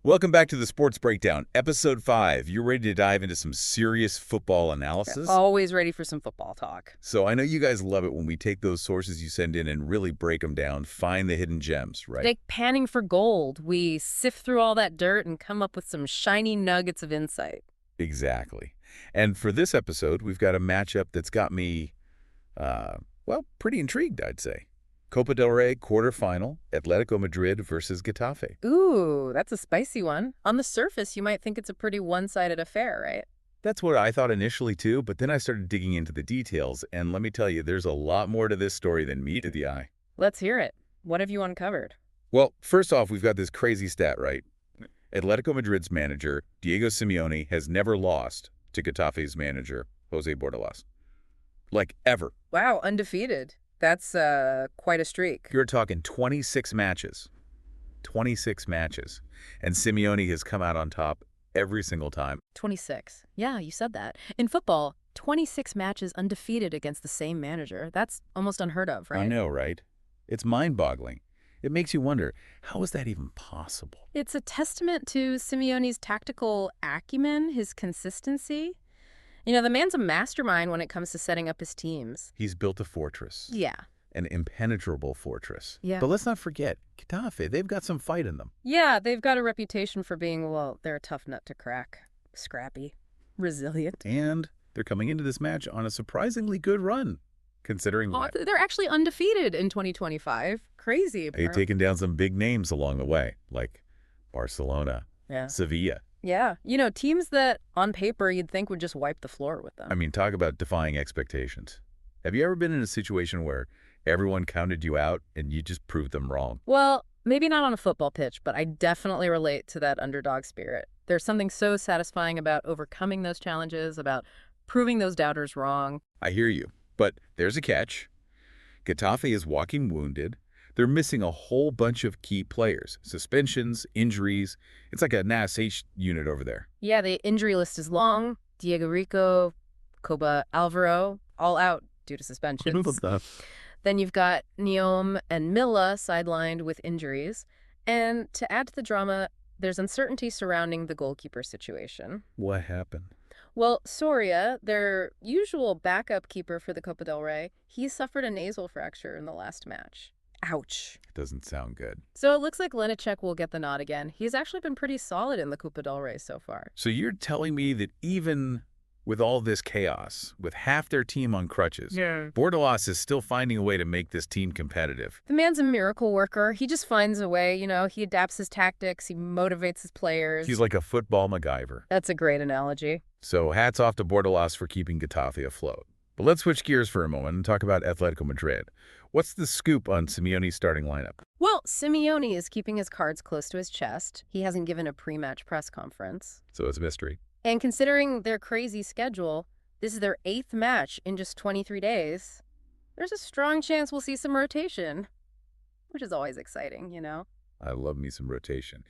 Welcome back to the Sports Breakdown, Episode 5. You're ready to dive into some serious football analysis? Always ready for some football talk. So I know you guys love it when we take those sources you send in and really break them down, find the hidden gems, right? Like panning for gold, we sift through all that dirt and come up with some shiny nuggets of insight. Exactly. And for this episode, we've got a matchup that's got me, well, pretty intrigued, I'd say. Copa del Rey quarterfinal, Atlético Madrid versus Getafe. Ooh, that's a spicy one. On the surface, you might think it's a pretty one-sided affair, right? That's what I thought initially too, but then I started digging into the details, and let me tell you, there's a lot more to this story than meets the eye. Let's hear it. What have you uncovered? Well, first off, we've got this crazy stat, right? Atletico Madrid's manager, Diego Simeone, has never lost to Getafe's manager, Jose Bordalás. Like, ever. Wow, undefeated. That's quite a streak. You're talking 26 matches. 26 matches. And Simeone has come out on top every single time. 26. Yeah, you said that. In football, 26 matches undefeated against the same manager. That's almost unheard of, right? I know, right? It's mind-boggling. It makes you wonder, how is that even possible? It's a testament to Simeone's tactical acumen, his consistency. You know, the man's a mastermind when it comes to setting up his teams. He's built a fortress. Yeah. An impenetrable fortress. Yeah. But let's not forget, Getafe, they've got some fight in them. Yeah, they've got a reputation for being, well, they're a tough nut to crack. Scrappy. Resilient. And they're coming into this match on a surprisingly good run, considering that. They're actually undefeated in 2025. Crazy. They've taken down some big names along the way, like Barcelona, Sevilla. Yeah. You know, teams that, on paper, you'd think would just wipe the floor with them. I mean, talk about defying expectations. Have you ever been in a situation where everyone counted you out and you just proved them wrong? Well, maybe not on a football pitch, but I definitely relate to that underdog spirit. There's something so satisfying about overcoming those challenges, about proving those doubters wrong. I hear you, but there's a catch. Getafe is walking wounded. They're missing a whole bunch of key players. Suspensions, injuries. It's like a NASH unit over there. Yeah, the injury list is long. Diego Rico, Coba Alvaro, all out due to suspensions. Then you've got Neom and Milla sidelined with injuries. And to add to the drama, there's uncertainty surrounding the goalkeeper situation. What happened? Well, Soria, their usual backup keeper for the Copa del Rey, he suffered a nasal fracture in the last match. Ouch. Doesn't sound good. So it looks like Lenacek will get the nod again. He's actually been pretty solid in the Copa del Rey so far. So you're telling me that even with all this chaos, with half their team on crutches, Bordalás is still finding a way to make this team competitive? The man's a miracle worker. He just finds a way, you know, he adapts his tactics, he motivates his players. He's like a football MacGyver. That's a great analogy. So hats off to Bordalás for keeping Getafe afloat. But let's switch gears for a moment and talk about Atletico Madrid. What's the scoop on Simeone's starting lineup? Well, Simeone is keeping his cards close to his chest. He hasn't given a pre-match press conference. So it's a mystery. And considering their crazy schedule, this is their 8th match in just 23 days. There's a strong chance we'll see some rotation, which is always exciting, you know? I love me some rotation.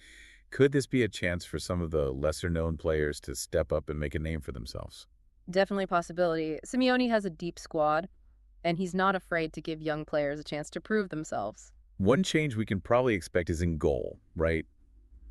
Could this be a chance for some of the lesser-known players to step up and make a name for themselves? Definitely a possibility. Simeone has a deep squad, and he's not afraid to give young players a chance to prove themselves. One change we can probably expect is in goal, right?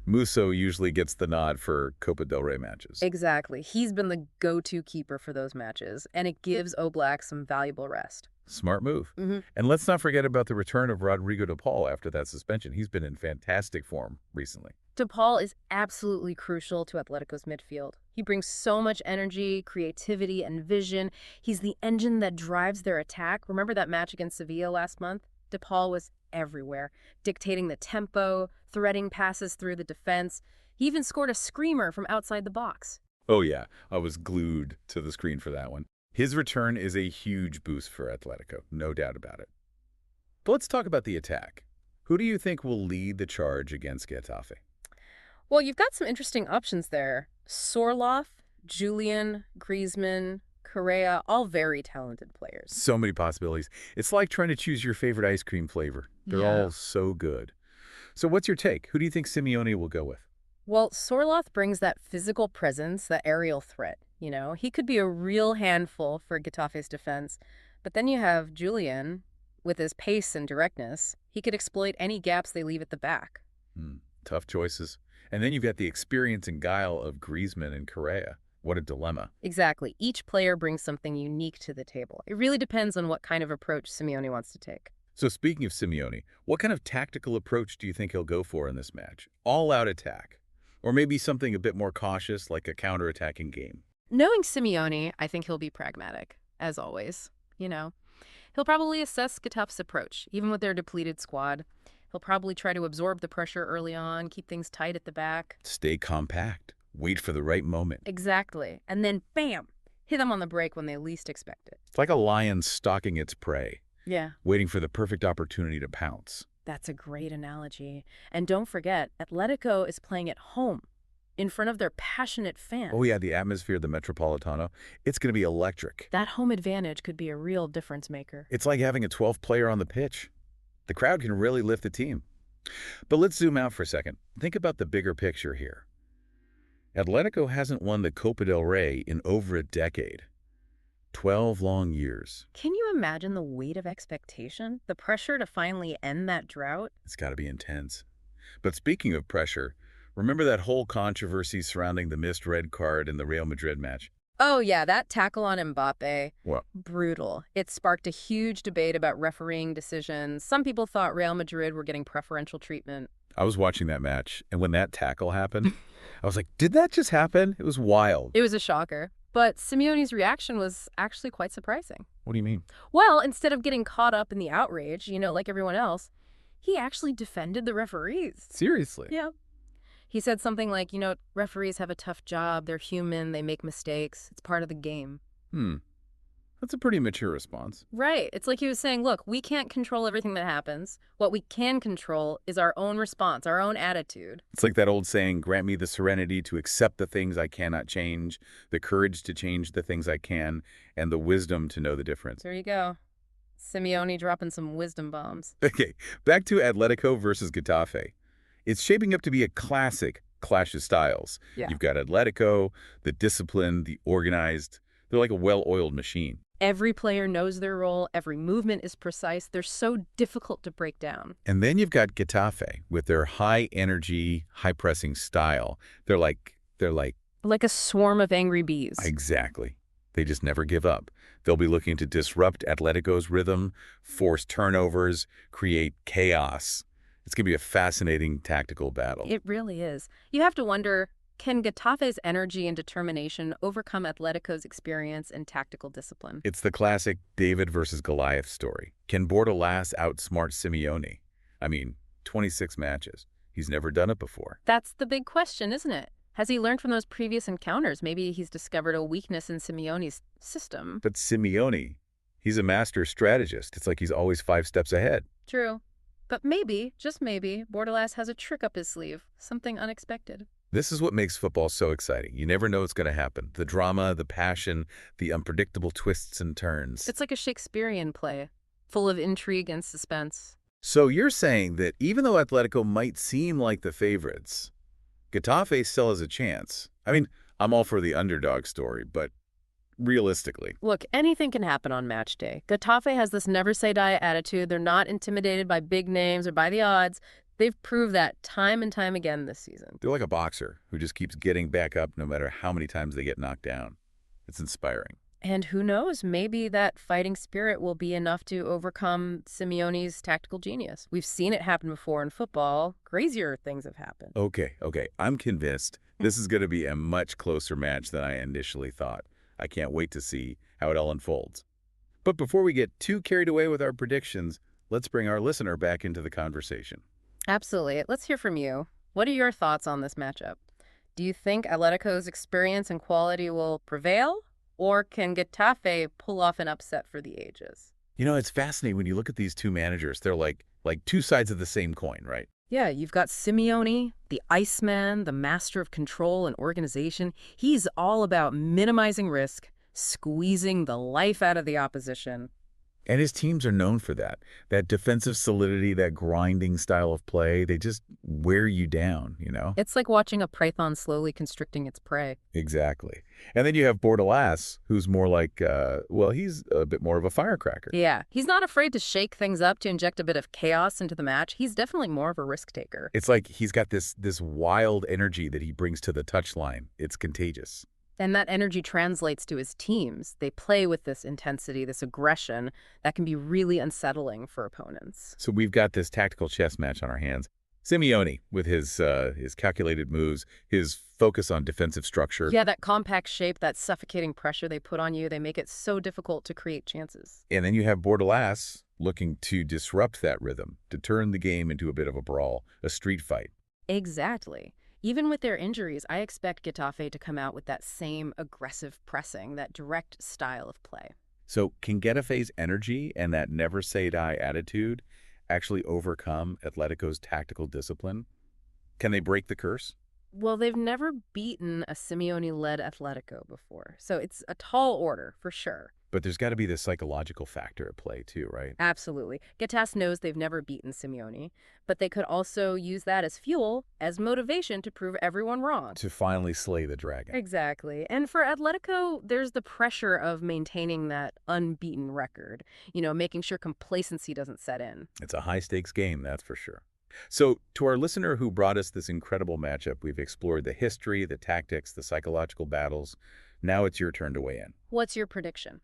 Musso usually gets the nod for Copa del Rey matches. Exactly. He's been the go-to keeper for those matches, and it gives Oblak some valuable rest. Smart move. And let's not forget about the return of Rodrigo de Paul after that suspension. He's been in fantastic form recently. De Paul is absolutely crucial to Atletico's midfield. He brings so much energy, creativity, and vision. He's the engine that drives their attack. Remember that match against Sevilla last month? De Paul was everywhere, dictating the tempo, threading passes through the defense. He even scored a screamer from outside the box. Oh yeah, I was glued to the screen for that one. His return is a huge boost for Atletico, no doubt about it. But let's talk about the attack. Who do you think will lead the charge against Getafe? Well, you've got some interesting options there. Sorloth, Julian, Griezmann, Correa, all very talented players. So many possibilities. It's like trying to choose your favorite ice cream flavor. They're all so good. So what's your take? Who do you think Simeone will go with? Well, Sorloth brings that physical presence, that aerial threat. You know, he could be a real handful for Getafe's defense. But then you have Julian, with his pace and directness. He could exploit any gaps they leave at the back. Tough choices. And then you've got the experience and guile of Griezmann and Correa. What a dilemma. Exactly. Each player brings something unique to the table. It really depends on what kind of approach Simeone wants to take. So speaking of Simeone, what kind of tactical approach do you think he'll go for in this match? All-out attack? Or maybe something a bit more cautious, like a counter-attacking game? Knowing Simeone, I think he'll be pragmatic, as always. He'll probably assess Getafe's approach, even with their depleted squad. He'll probably try to absorb the pressure early on, keep things tight at the back. Stay compact. Wait for the right moment. Exactly. And then, bam, hit them on the break when they least expect it. It's like a lion stalking its prey, Yeah. waiting for the perfect opportunity to pounce. That's a great analogy. And don't forget, Atletico is playing at home, in front of their passionate fans. Oh yeah, the atmosphere of the Metropolitano, it's going to be electric. That home advantage could be a real difference maker. It's like having a 12th player on the pitch. The crowd can really lift the team. But let's zoom out for a second. Think about the bigger picture here. Atletico hasn't won the Copa del Rey in over a decade. 12 long years. Can you imagine the weight of expectation? The pressure to finally end that drought? It's got to be intense. But speaking of pressure, remember that whole controversy surrounding the missed red card in the Real Madrid match? Oh yeah, that tackle on Mbappe. What? Brutal. It sparked a huge debate about refereeing decisions. Some people thought Real Madrid were getting preferential treatment. I was watching that match, and when that tackle happened, I was like, did that just happen? It was wild. It was a shocker. But Simeone's reaction was actually quite surprising. What do you mean? Well, instead of getting caught up in the outrage, like everyone else, he actually defended the referees. Seriously? Yeah. He said something like, referees have a tough job, they're human, they make mistakes, it's part of the game. That's a pretty mature response. Right. It's like he was saying, look, we can't control everything that happens. What we can control is our own response, our own attitude. It's like that old saying, grant me the serenity to accept the things I cannot change, the courage to change the things I can, and the wisdom to know the difference. There you go. Simeone dropping some wisdom bombs. Okay, back to Atletico versus Getafe. It's shaping up to be a classic clash of styles. Yeah. You've got Atletico, the disciplined, the organized. They're like a well-oiled machine. Every player knows their role. Every movement is precise. They're so difficult to break down. And then you've got Getafe with their high-energy, high-pressing style. They're like... Like a swarm of angry bees. Exactly. They just never give up. They'll be looking to disrupt Atletico's rhythm, force turnovers, create chaos. It's going to be a fascinating tactical battle. It really is. You have to wonder, can Getafe's energy and determination overcome Atletico's experience and tactical discipline? It's the classic David versus Goliath story. Can Bordalás outsmart Simeone? I mean, 26 matches. He's never done it before. That's the big question, isn't it? Has he learned from those previous encounters? Maybe he's discovered a weakness in Simeone's system. But Simeone, he's a master strategist. It's like he's always 5 steps ahead. True. But maybe, just maybe, Bordalás has a trick up his sleeve. Something unexpected. This is what makes football so exciting. You never know what's going to happen. The drama, the passion, the unpredictable twists and turns. It's like a Shakespearean play, full of intrigue and suspense. So you're saying that even though Atletico might seem like the favorites, Getafe still has a chance. I mean, I'm all for the underdog story, but realistically. Look, anything can happen on match day. Getafe has this never-say-die attitude. They're not intimidated by big names or by the odds. They've proved that time and time again this season. They're like a boxer who just keeps getting back up no matter how many times they get knocked down. It's inspiring. And who knows, maybe that fighting spirit will be enough to overcome Simeone's tactical genius. We've seen it happen before in football. Crazier things have happened. Okay. I'm convinced this is going to be a much closer match than I initially thought. I can't wait to see how it all unfolds. But before we get too carried away with our predictions, let's bring our listener back into the conversation. Absolutely. Let's hear from you. What are your thoughts on this matchup? Do you think Atletico's experience and quality will prevail? Or can Getafe pull off an upset for the ages? It's fascinating when you look at these two managers. They're like two sides of the same coin, right? Yeah, you've got Simeone, the Iceman, the master of control and organization. He's all about minimizing risk, squeezing the life out of the opposition. And his teams are known for that. That defensive solidity, that grinding style of play, they just wear you down, you know? It's like watching a python slowly constricting its prey. Exactly. And then you have Bordalás, who's more like, well, he's a bit more of a firecracker. Yeah, he's not afraid to shake things up to inject a bit of chaos into the match. He's definitely more of a risk taker. It's like he's got this wild energy that he brings to the touchline. It's contagious. And that energy translates to his teams. They play with this intensity, this aggression that can be really unsettling for opponents. So we've got this tactical chess match on our hands. Simeone, with his calculated moves, his focus on defensive structure. Yeah, that compact shape, that suffocating pressure they put on you, they make it so difficult to create chances. And then you have Bordalás looking to disrupt that rhythm, to turn the game into a bit of a brawl, a street fight. Exactly. Even with their injuries, I expect Getafe to come out with that same aggressive pressing, that direct style of play. So can Getafe's energy and that never-say-die attitude actually overcome Atletico's tactical discipline? Can they break the curse? Well, they've never beaten a Simeone-led Atletico before, so it's a tall order, for sure. But there's got to be this psychological factor at play too, right? Absolutely. Getafe knows they've never beaten Simeone, but they could also use that as fuel, as motivation to prove everyone wrong. To finally slay the dragon. Exactly. And for Atletico, there's the pressure of maintaining that unbeaten record, making sure complacency doesn't set in. It's a high-stakes game, that's for sure. So, to our listener who brought us this incredible matchup, we've explored the history, the tactics, the psychological battles. Now it's your turn to weigh in. What's your prediction?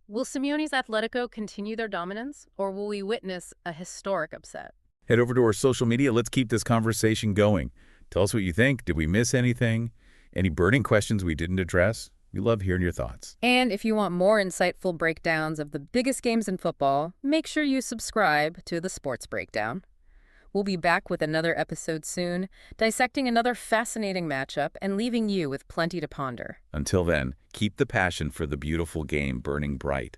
Will Simeone's Atletico continue their dominance, or will we witness a historic upset? Head over to our social media. Let's keep this conversation going. Tell us what you think. Did we miss anything? Any burning questions we didn't address? We love hearing your thoughts. And if you want more insightful breakdowns of the biggest games in football, make sure you subscribe to the Sports Breakdown. We'll be back with another episode soon, dissecting another fascinating matchup and leaving you with plenty to ponder. Until then, keep the passion for the beautiful game burning bright.